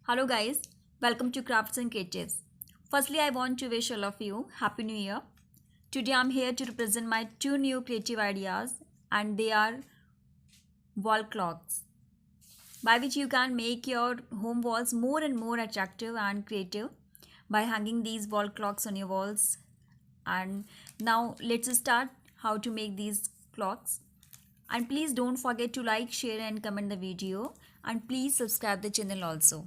Hello guys, welcome to Crafts and Creatives. Firstly, I want to wish all of you Happy New Year. Today I'm here to represent my two new creative ideas and they are wall clocks by which you can make your home walls more and more attractive and creative by hanging these wall clocks on your walls. And now let's start how to make these clocks. And please don't forget to like, share and comment the video and please subscribe the channel also.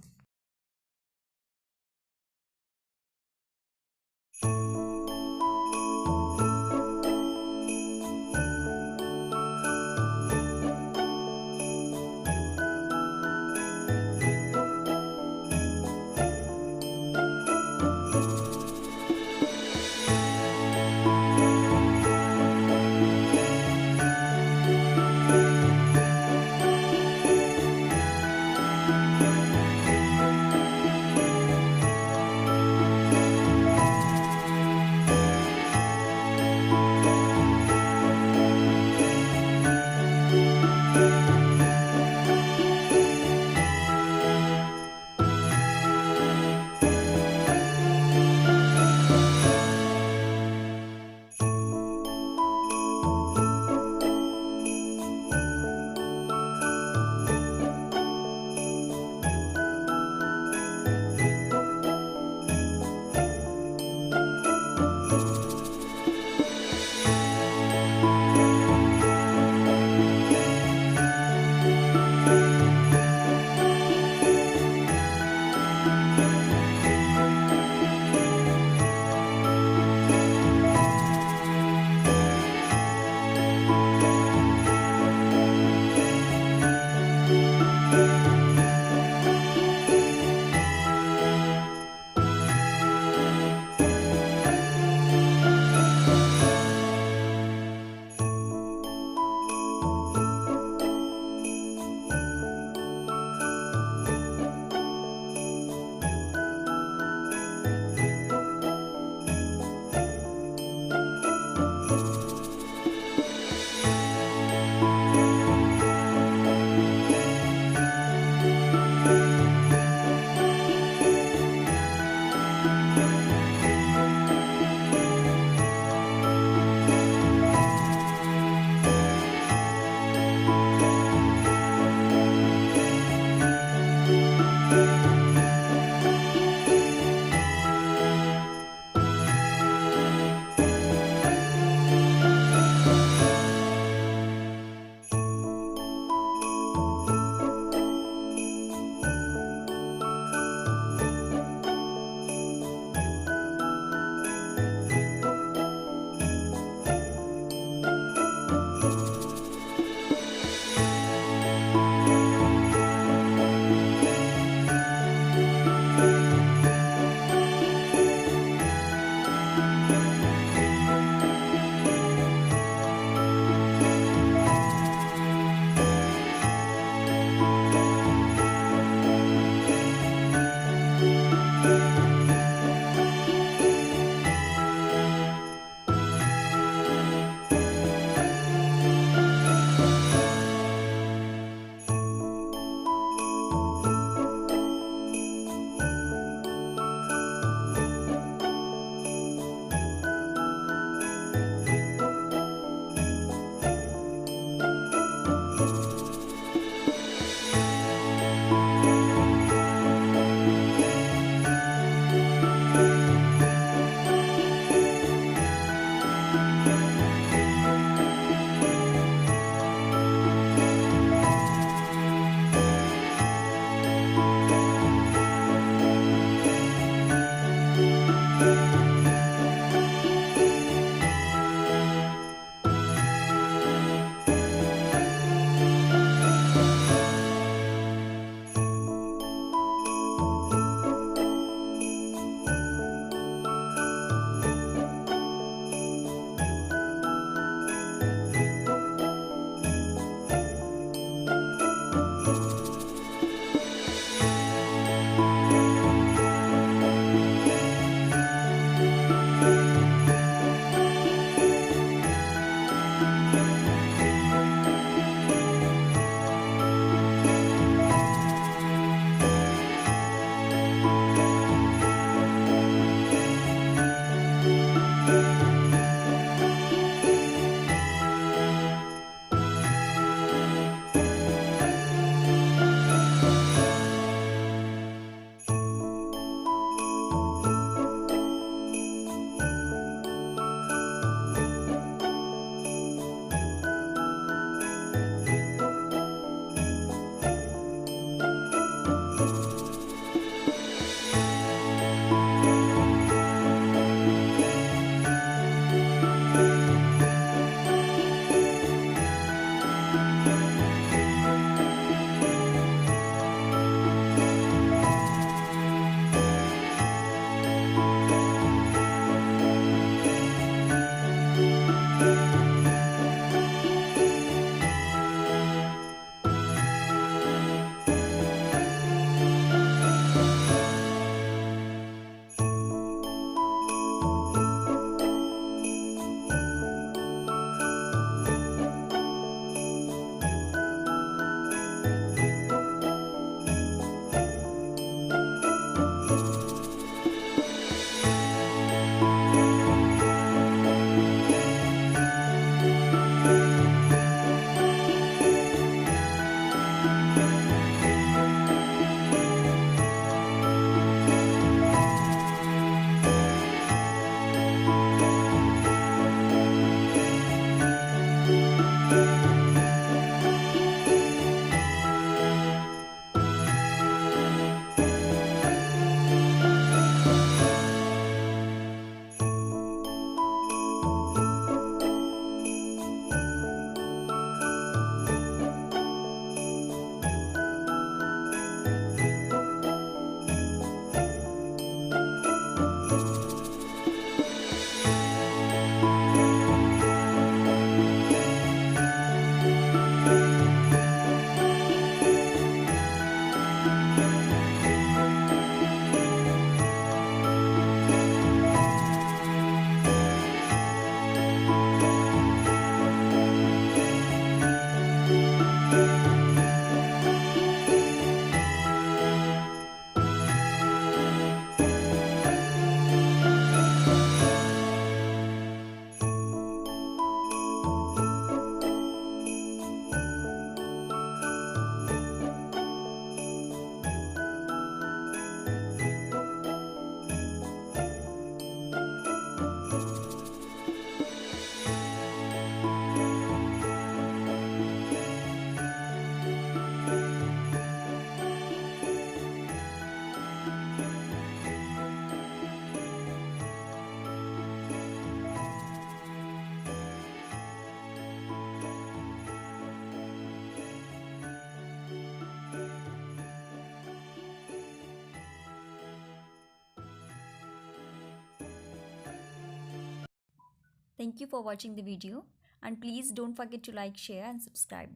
Thank you for watching the video, and please don't forget to like, share and subscribe.